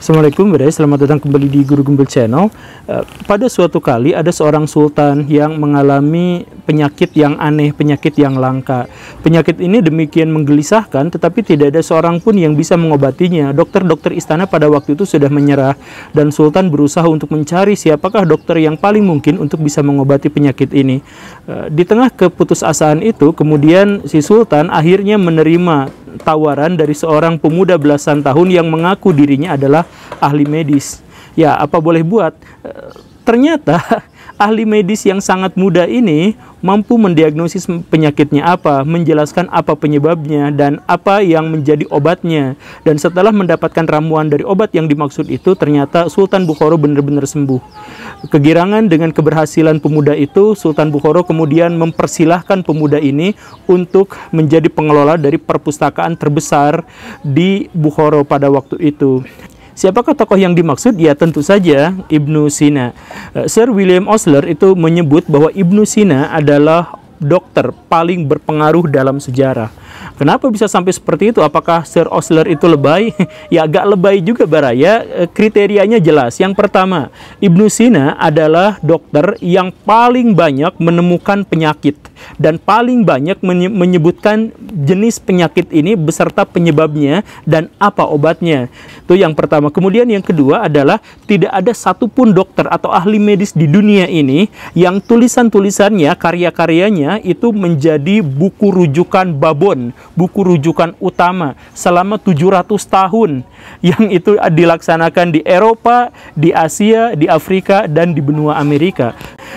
Assalamualaikum, selamat datang kembali di Guru Gembel Channel. Pada suatu kali ada seorang sultan yang mengalami penyakit yang aneh, penyakit yang langka. Penyakit ini demikian menggelisahkan, tetapi tidak ada seorang pun yang bisa mengobatinya. Dokter-dokter istana pada waktu itu sudah menyerah, dan sultan berusaha untuk mencari siapakah dokter yang paling mungkin untuk bisa mengobati penyakit ini. Di tengah keputusasaan itu, kemudian si sultan akhirnya menerima tawaran dari seorang pemuda belasan tahun yang mengaku dirinya adalah ahli medis. Ya, apa boleh buat? Ternyata ahli medis yang sangat muda ini mampu mendiagnosis penyakitnya apa, menjelaskan apa penyebabnya, dan apa yang menjadi obatnya. Dan setelah mendapatkan ramuan dari obat yang dimaksud itu, ternyata Sultan Bukhara benar-benar sembuh. Kegirangan dengan keberhasilan pemuda itu, Sultan Bukhara kemudian mempersilahkan pemuda ini untuk menjadi pengelola dari perpustakaan terbesar di Bukhara pada waktu itu. Siapakah tokoh yang dimaksud? Ya, tentu saja Ibnu Sina. Sir William Osler itu menyebut bahwa Ibnu Sina adalah dokter paling berpengaruh dalam sejarah. Kenapa bisa sampai seperti itu? Apakah Sir Osler itu lebay? Ya, agak lebay juga baraya. Kriterianya jelas. Yang pertama, Ibnu Sina adalah dokter yang paling banyak menemukan penyakit dan paling banyak menyebutkan jenis penyakit ini beserta penyebabnya dan apa obatnya. Itu yang pertama. Kemudian yang kedua adalah tidak ada satupun dokter atau ahli medis di dunia ini yang tulisan-tulisannya, karya-karyanya itu menjadi buku rujukan babon, buku rujukan utama selama 700 tahun yang itu dilaksanakan di Eropa, di Asia, di Afrika, dan di benua Amerika.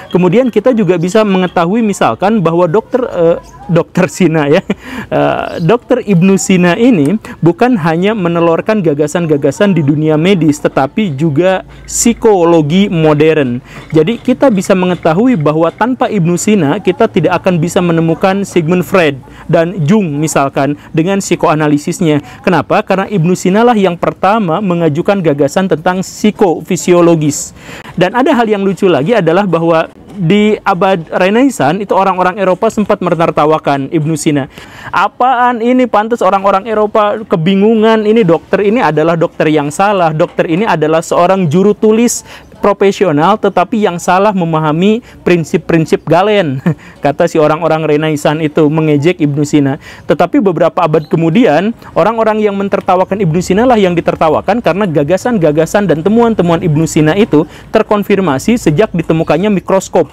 Kemudian kita juga bisa mengetahui misalkan bahwa Dokter Sina ya, Dokter Ibnu Sina ini bukan hanya menelurkan gagasan-gagasan di dunia medis, tetapi juga psikologi modern. Jadi kita bisa mengetahui bahwa tanpa Ibnu Sina kita tidak akan bisa menemukan Sigmund Freud dan Jung misalkan dengan psikoanalisisnya. Kenapa? Karena Ibnu Sina lah yang pertama mengajukan gagasan tentang psikofisiologis. Dan ada hal yang lucu lagi adalah bahwa di abad Renaissance itu orang-orang Eropa sempat menertawakan Ibnu Sina. Apaan ini, pantas orang-orang Eropa kebingungan, ini dokter ini adalah dokter yang salah. Dokter ini adalah seorang juru tulis profesional tetapi yang salah memahami prinsip-prinsip Galen, kata si orang-orang Renaissance itu mengejek Ibnu Sina. Tetapi beberapa abad kemudian orang-orang yang mentertawakan Ibnu Sina lah yang ditertawakan karena gagasan-gagasan dan temuan-temuan Ibnu Sina itu terkonfirmasi sejak ditemukannya mikroskop.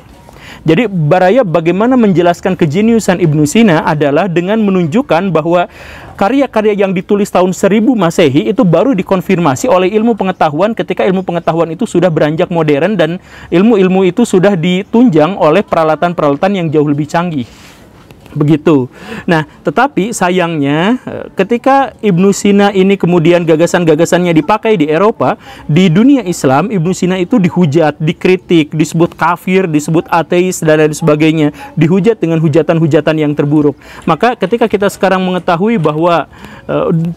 Jadi baraya bagaimana menjelaskan kejeniusan Ibnu Sina adalah dengan menunjukkan bahwa karya-karya yang ditulis tahun 1000 Masehi itu baru dikonfirmasi oleh ilmu pengetahuan ketika ilmu pengetahuan itu sudah beranjak modern dan ilmu-ilmu itu sudah ditunjang oleh peralatan-peralatan yang jauh lebih canggih. Begitu. Nah, tetapi sayangnya ketika Ibnu Sina ini kemudian gagasan-gagasannya dipakai di Eropa, di dunia Islam Ibnu Sina itu dihujat, dikritik, disebut kafir, disebut ateis dan lain sebagainya, dihujat dengan hujatan-hujatan yang terburuk. Maka ketika kita sekarang mengetahui bahwa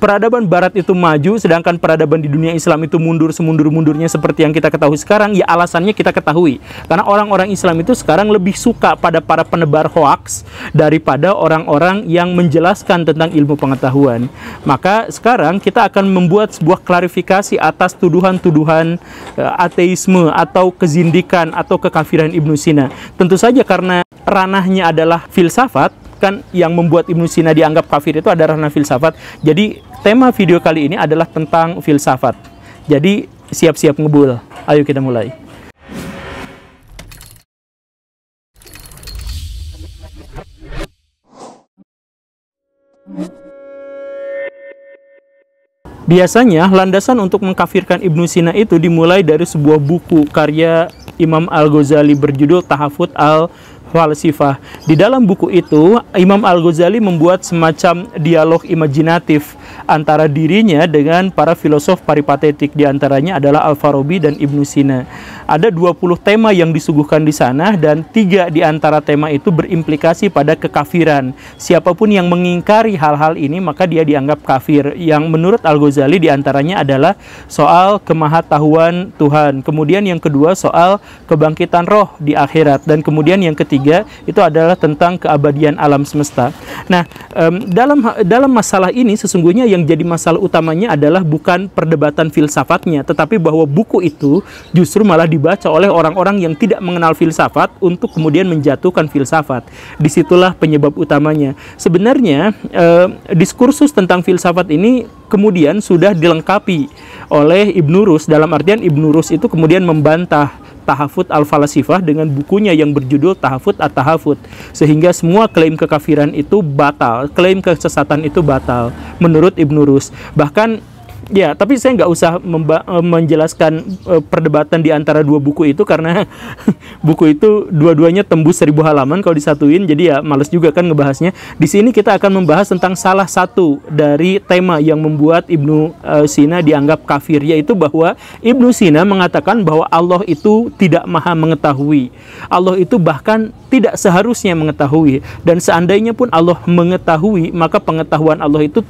peradaban barat itu maju sedangkan peradaban di dunia Islam itu mundur semundur-mundurnya seperti yang kita ketahui sekarang, ya alasannya kita ketahui. Karena orang-orang Islam itu sekarang lebih suka pada para penebar hoaks daripada orang-orang yang menjelaskan tentang ilmu pengetahuan. Maka sekarang kita akan membuat sebuah klarifikasi atas tuduhan-tuduhan ateisme atau kezindikan atau kekafiran Ibnu Sina. Tentu saja karena ranahnya adalah filsafat, kan yang membuat Ibnu Sina dianggap kafir itu ada ranah filsafat. Jadi tema video kali ini adalah tentang filsafat. Jadi siap-siap ngebul. Ayo kita mulai. Biasanya landasan untuk mengkafirkan Ibnu Sina itu dimulai dari sebuah buku karya Imam Al-Ghazali berjudul Tahafut Al-Falsifah. Di dalam buku itu Imam Al-Ghazali membuat semacam dialog imajinatif antara dirinya dengan para filosof peripatetik, diantaranya adalah Al-Farabi dan Ibnu Sina. Ada 20 tema yang disuguhkan di sana dan 3 di antara tema itu berimplikasi pada kekafiran. Siapapun yang mengingkari hal-hal ini maka dia dianggap kafir. Yang menurut Al-Ghazali diantaranya adalah soal kemahatauan Tuhan. Kemudian yang kedua soal kebangkitan roh di akhirat. Dan kemudian yang ketiga itu adalah tentang keabadian alam semesta. Nah, dalam masalah ini sesungguhnya yang jadi masalah utamanya adalah bukan perdebatan filsafatnya, tetapi bahwa buku itu justru malah dibaca oleh orang-orang yang tidak mengenal filsafat untuk kemudian menjatuhkan filsafat. Disitulah penyebab utamanya. Sebenarnya diskursus tentang filsafat ini kemudian sudah dilengkapi oleh Ibnu Rus, dalam artian Ibnu Rus itu kemudian membantah Tahafut al-Falasifah dengan bukunya yang berjudul Tahafut at-Tahafut, sehingga semua klaim kekafiran itu batal, klaim kesesatan itu batal menurut Ibnu Rus. Bahkan ya, tapi saya nggak usah menjelaskan perdebatan di antara dua buku itu, karena buku itu dua-duanya tembus 1000 halaman kalau disatuin, jadi ya males juga kan ngebahasnya. Di sini kita akan membahas tentang salah satu dari tema yang membuat Ibnu Sina dianggap kafir, yaitu bahwa Ibnu Sina mengatakan bahwa Allah itu tidak maha mengetahui. Allah itu bahkan tidak seharusnya mengetahui, dan seandainya pun Allah mengetahui, maka pengetahuan Allah itu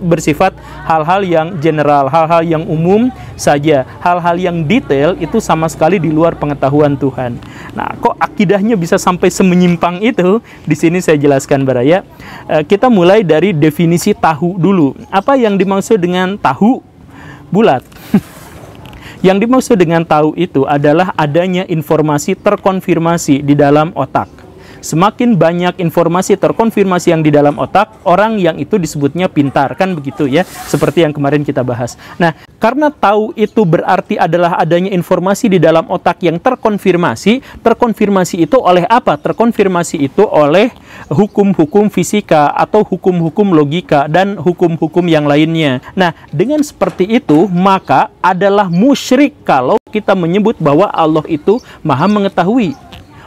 bersifat hal-hal yang general, hal-hal yang umum saja. Hal-hal yang detail itu sama sekali di luar pengetahuan Tuhan. Nah, kok akidahnya bisa sampai semenyimpang itu? Di sini saya jelaskan, Baraya. Kita mulai dari definisi tahu dulu. Apa yang dimaksud dengan tahu? Bulat. Yang dimaksud dengan tahu itu adalah adanya informasi terkonfirmasi di dalam otak. Semakin banyak informasi terkonfirmasi yang di dalam otak, orang yang itu disebutnya pintar, kan begitu ya, seperti yang kemarin kita bahas. Nah, karena tahu itu berarti adalah adanya informasi di dalam otak yang terkonfirmasi itu oleh apa? Terkonfirmasi itu oleh hukum-hukum fisika atau hukum-hukum logika dan hukum-hukum yang lainnya. Nah, dengan seperti itu, maka adalah musyrik kalau kita menyebut bahwa Allah itu maha mengetahui.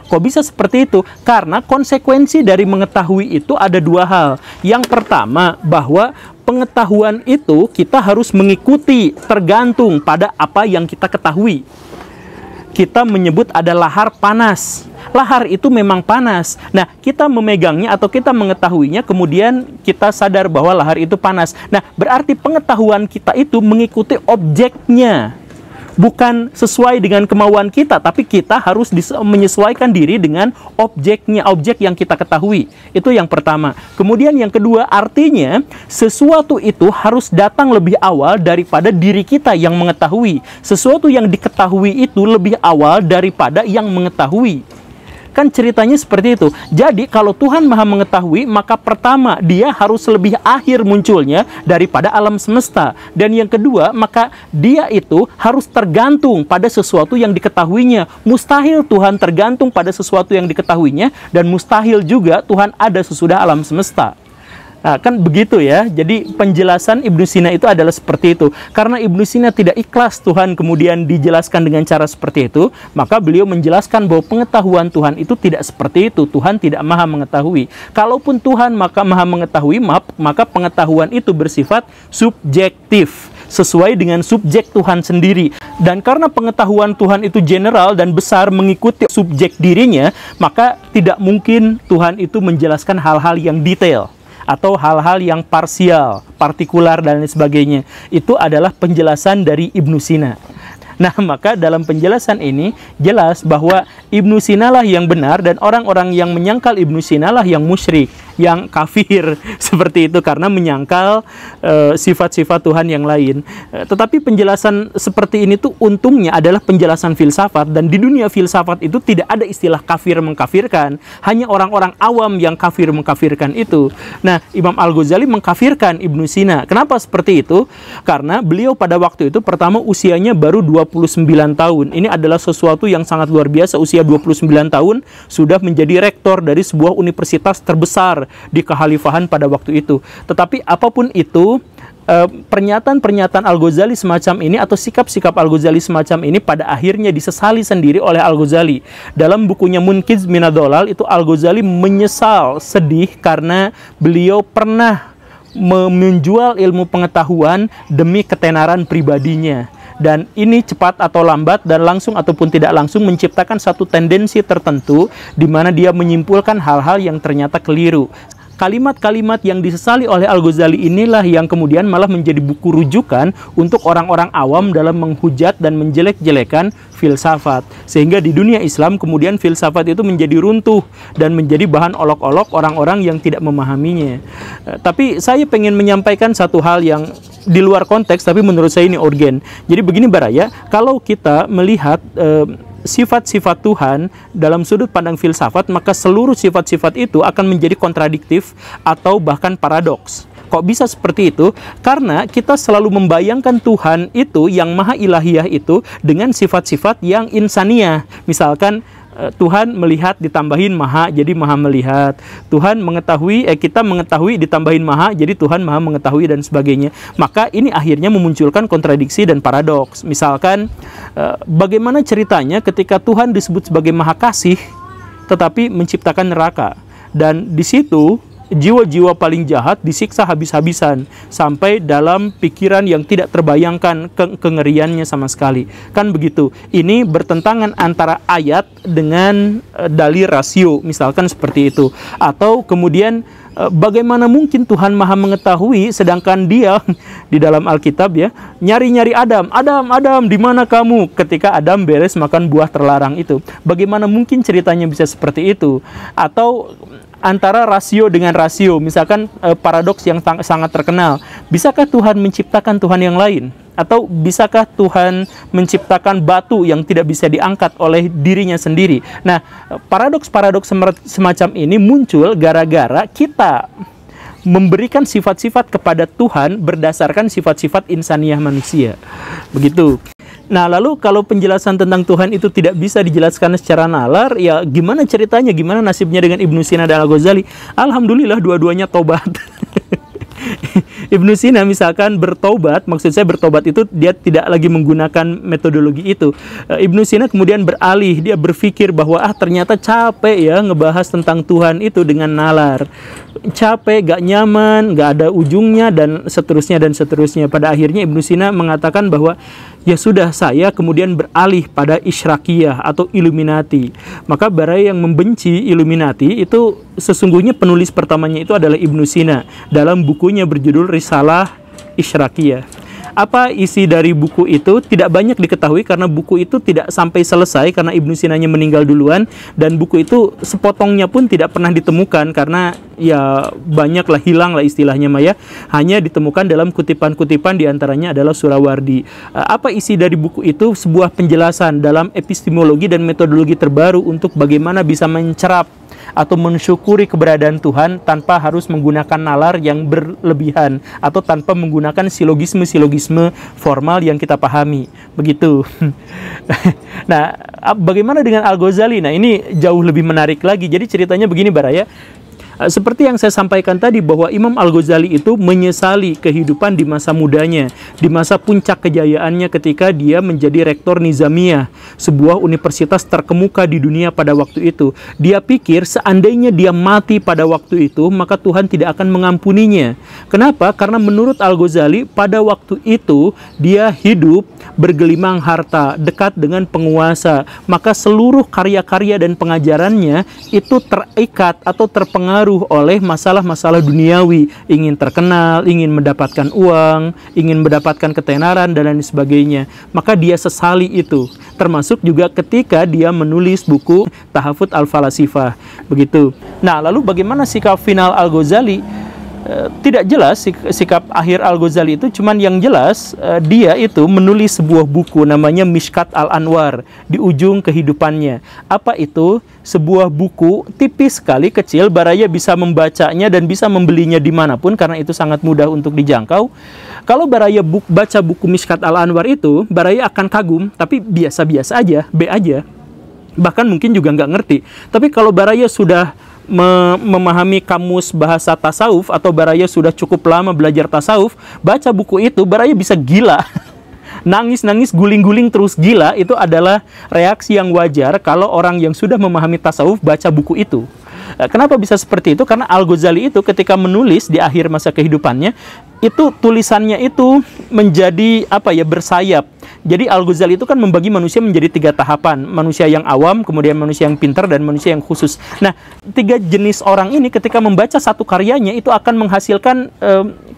Kok bisa seperti itu? Karena konsekuensi dari mengetahui itu ada dua hal. Yang pertama, bahwa pengetahuan itu kita harus mengikuti, tergantung pada apa yang kita ketahui. Kita menyebut ada lahar panas. Lahar itu memang panas. Nah, kita memegangnya atau kita mengetahuinya, kemudian kita sadar bahwa lahar itu panas. Nah, berarti pengetahuan kita itu mengikuti objeknya. Bukan sesuai dengan kemauan kita, tapi kita harus menyesuaikan diri dengan objeknya, objek yang kita ketahui. Itu yang pertama. Kemudian yang kedua, artinya sesuatu itu harus datang lebih awal daripada diri kita yang mengetahui. Sesuatu yang diketahui itu lebih awal daripada yang mengetahui. Kan ceritanya seperti itu. Jadi kalau Tuhan maha mengetahui, maka pertama dia harus lebih akhir munculnya daripada alam semesta. Dan yang kedua, maka dia itu harus tergantung pada sesuatu yang diketahuinya. Mustahil Tuhan tergantung pada sesuatu yang diketahuinya, dan mustahil juga Tuhan ada sesudah alam semesta. Nah, kan begitu ya. Jadi penjelasan Ibnu Sina itu adalah seperti itu. Karena Ibnu Sina tidak ikhlas Tuhan kemudian dijelaskan dengan cara seperti itu, maka beliau menjelaskan bahwa pengetahuan Tuhan itu tidak seperti itu. Tuhan tidak maha mengetahui. Kalaupun Tuhan maha mengetahui, maka pengetahuan itu bersifat subjektif, sesuai dengan subjek Tuhan sendiri. Dan karena pengetahuan Tuhan itu general dan besar mengikuti subjek dirinya, maka tidak mungkin Tuhan itu menjelaskan hal-hal yang detail atau hal-hal yang parsial, partikular, dan lain sebagainya. Itu adalah penjelasan dari Ibnu Sina. Nah, maka dalam penjelasan ini jelas bahwa Ibnu Sina lah yang benar, dan orang-orang yang menyangkal Ibnu Sina lah yang musyrik, yang kafir seperti itu, karena menyangkal sifat-sifat Tuhan yang lain. Tetapi penjelasan seperti ini tuh untungnya adalah penjelasan filsafat, dan di dunia filsafat itu tidak ada istilah kafir mengkafirkan, hanya orang-orang awam yang kafir mengkafirkan itu. Nah, Imam Al-Ghazali mengkafirkan Ibnu Sina. Kenapa seperti itu? Karena beliau pada waktu itu pertama usianya baru 29 tahun. Ini adalah sesuatu yang sangat luar biasa. Usia 29 tahun sudah menjadi rektor dari sebuah universitas terbesar di kekhalifahan pada waktu itu. Tetapi apapun itu, pernyataan-pernyataan Al-Ghazali semacam ini atau sikap-sikap Al-Ghazali semacam ini pada akhirnya disesali sendiri oleh Al-Ghazali. Dalam bukunya Munkiz Minad Dhalal itu Al-Ghazali menyesal, sedih karena beliau pernah menjual ilmu pengetahuan demi ketenaran pribadinya. Dan ini cepat atau lambat dan langsung ataupun tidak langsung menciptakan satu tendensi tertentu di mana dia menyimpulkan hal-hal yang ternyata keliru. kalimat-kalimat yang disesali oleh Al-Ghazali inilah yang kemudian malah menjadi buku rujukan untuk orang-orang awam dalam menghujat dan menjelek-jelekan filsafat. Sehingga di dunia Islam kemudian filsafat itu menjadi runtuh dan menjadi bahan olok-olok orang-orang yang tidak memahaminya. Tapi saya pengen menyampaikan satu hal yang di luar konteks, tapi menurut saya ini urgen. Jadi begini Baraya, kalau kita melihat sifat-sifat Tuhan dalam sudut pandang filsafat, maka seluruh sifat-sifat itu akan menjadi kontradiktif atau bahkan paradoks. Kok bisa seperti itu? Karena kita selalu membayangkan Tuhan itu yang maha ilahiyah itu dengan sifat-sifat yang insaniah. Misalkan Tuhan melihat ditambahin maha, jadi maha melihat. Tuhan mengetahui, kita mengetahui ditambahin maha, jadi Tuhan maha mengetahui dan sebagainya. Maka ini akhirnya memunculkan kontradiksi dan paradoks. Misalkan, bagaimana ceritanya ketika Tuhan disebut sebagai maha kasih, tetapi menciptakan neraka. Dan di situ jiwa-jiwa paling jahat disiksa habis-habisan sampai dalam pikiran yang tidak terbayangkan kengeriannya sama sekali. Kan begitu. Ini bertentangan antara ayat dengan dalil rasio, misalkan seperti itu. Atau kemudian bagaimana mungkin Tuhan maha mengetahui sedangkan dia di dalam Alkitab ya nyari-nyari Adam, di mana kamu ketika Adam beres makan buah terlarang itu. Bagaimana mungkin ceritanya bisa seperti itu? Atau antara rasio dengan rasio, misalkan paradoks yang sangat terkenal. Bisakah Tuhan menciptakan Tuhan yang lain? Atau bisakah Tuhan menciptakan batu yang tidak bisa diangkat oleh dirinya sendiri? Nah, paradoks-paradoks semacam ini muncul gara-gara kita memberikan sifat-sifat kepada Tuhan berdasarkan sifat-sifat insaniah manusia. Begitu. Nah, lalu kalau penjelasan tentang Tuhan itu tidak bisa dijelaskan secara nalar, ya gimana ceritanya, gimana nasibnya dengan Ibnu Sina dan Al-Ghazali? Alhamdulillah dua-duanya tobat. Ibnu Sina misalkan bertobat, maksud saya bertobat itu dia tidak lagi menggunakan metodologi itu. Ibnu Sina kemudian beralih, dia berpikir bahwa ternyata capek ya ngebahas tentang Tuhan itu dengan nalar. Capek, gak nyaman, gak ada ujungnya dan seterusnya dan seterusnya. Pada akhirnya Ibnu Sina mengatakan bahwa ya sudah, saya kemudian beralih pada Isyrakiyah atau Illuminati. Maka Baraya yang membenci Illuminati itu sesungguhnya penulis pertamanya itu adalah Ibnu Sina dalam bukunya berjudul Risalah Isyrakiyah. Apa isi dari buku itu tidak banyak diketahui karena buku itu tidak sampai selesai karena Ibnu Sinanya meninggal duluan, dan buku itu sepotongnya pun tidak pernah ditemukan karena ya banyaklah hilang lah istilahnya Maya, hanya ditemukan dalam kutipan-kutipan diantaranya adalah Surawardi. Apa isi dari buku itu? Sebuah penjelasan dalam epistemologi dan metodologi terbaru untuk bagaimana bisa mencerap atau mensyukuri keberadaan Tuhan tanpa harus menggunakan nalar yang berlebihan atau tanpa menggunakan silogisme-silogisme formal yang kita pahami. Begitu. Nah, bagaimana dengan Al-Ghazali? Nah, ini jauh lebih menarik lagi. Jadi ceritanya begini Baraya. Seperti yang saya sampaikan tadi bahwa Imam Al-Ghazali itu menyesali kehidupan di masa mudanya, di masa puncak kejayaannya ketika dia menjadi rektor Nizamiyah, sebuah universitas terkemuka di dunia pada waktu itu. Dia pikir seandainya dia mati pada waktu itu, maka Tuhan tidak akan mengampuninya. Kenapa? Karena menurut Al-Ghazali pada waktu itu dia hidup bergelimang harta, dekat dengan penguasa, maka seluruh karya-karya dan pengajarannya itu terikat atau terpengaruh oleh masalah-masalah duniawi, ingin terkenal, ingin mendapatkan uang, ingin mendapatkan ketenaran dan lain sebagainya. Maka dia sesali itu, termasuk juga ketika dia menulis buku Tahafut Al-Falasifah. Begitu. Nah, lalu bagaimana sikap final Al-Ghazali? Tidak jelas sikap akhir Al-Ghazali itu, cuman yang jelas dia itu menulis sebuah buku namanya Mishkat Al-Anwar di ujung kehidupannya. Apa itu? Sebuah buku tipis sekali, kecil, Baraya bisa membacanya dan bisa membelinya dimanapun karena itu sangat mudah untuk dijangkau. Kalau Baraya baca buku Mishkat Al-Anwar itu, Baraya akan kagum, tapi biasa-biasa aja, B aja. Bahkan mungkin juga nggak ngerti. Tapi kalau Baraya sudah memahami kamus bahasa tasawuf atau Baraya sudah cukup lama belajar tasawuf, baca buku itu Baraya bisa gila. Nangis-nangis, guling-guling terus gila, itu adalah reaksi yang wajar kalau orang yang sudah memahami tasawuf baca buku itu. Kenapa bisa seperti itu? Karena Al-Ghazali itu ketika menulis di akhir masa kehidupannya, itu tulisannya itu menjadi bersayap. Jadi Al-Ghazali itu kan membagi manusia menjadi 3 tahapan. Manusia yang awam, kemudian manusia yang pintar, dan manusia yang khusus. Nah, 3 jenis orang ini ketika membaca satu karyanya itu akan menghasilkan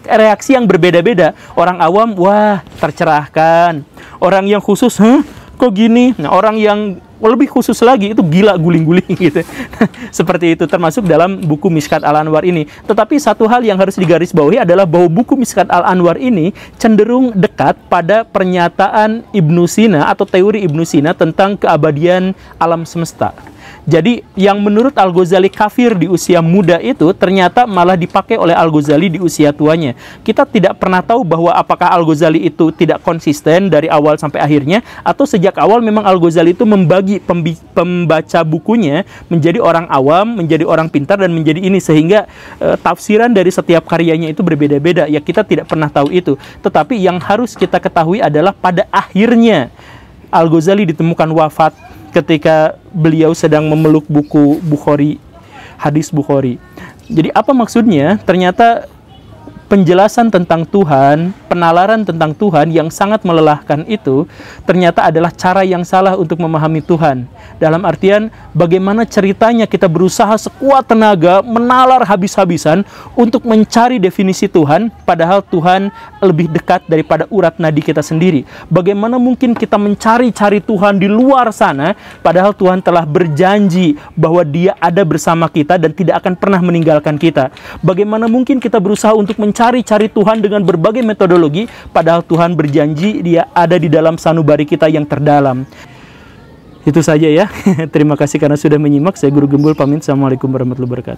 reaksi yang berbeda-beda. Orang awam, wah, tercerahkan. Orang yang khusus, kok gini? Nah, orang yang lebih khusus lagi itu gila, guling-guling gitu. Seperti itu, termasuk dalam buku Mishkat Al-Anwar ini. Tetapi satu hal yang harus digarisbawahi adalah bahwa buku Mishkat Al-Anwar ini cenderung dekat pada pernyataan Ibnu Sina atau teori Ibnu Sina tentang keabadian alam semesta. Jadi yang menurut Al-Ghazali kafir di usia muda itu ternyata malah dipakai oleh Al-Ghazali di usia tuanya. Kita tidak pernah tahu bahwa apakah Al-Ghazali itu tidak konsisten dari awal sampai akhirnya, atau sejak awal memang Al-Ghazali itu membagi pembaca bukunya menjadi orang awam, menjadi orang pintar, dan menjadi ini, sehingga tafsiran dari setiap karyanya itu berbeda-beda. Ya, kita tidak pernah tahu itu. Tetapi yang harus kita ketahui adalah pada akhirnya Al-Ghazali ditemukan wafat ketika beliau sedang memeluk buku Bukhari, hadis Bukhari. Jadi apa maksudnya? Ternyata penjelasan tentang Tuhan, penalaran tentang Tuhan yang sangat melelahkan itu ternyata adalah cara yang salah untuk memahami Tuhan. Dalam artian, bagaimana ceritanya kita berusaha sekuat tenaga, menalar habis-habisan untuk mencari definisi Tuhan, padahal Tuhan lebih dekat daripada urat nadi kita sendiri. Bagaimana mungkin kita mencari-cari Tuhan di luar sana, padahal Tuhan telah berjanji bahwa Dia ada bersama kita dan tidak akan pernah meninggalkan kita. Bagaimana mungkin kita berusaha untuk mencari-cari Tuhan dengan berbagai metodologi, padahal Tuhan berjanji Dia ada di dalam sanubari kita yang terdalam. Itu saja ya. Terima kasih karena sudah menyimak. Saya Guru Gembul pamit. Assalamualaikum warahmatullahi wabarakatuh.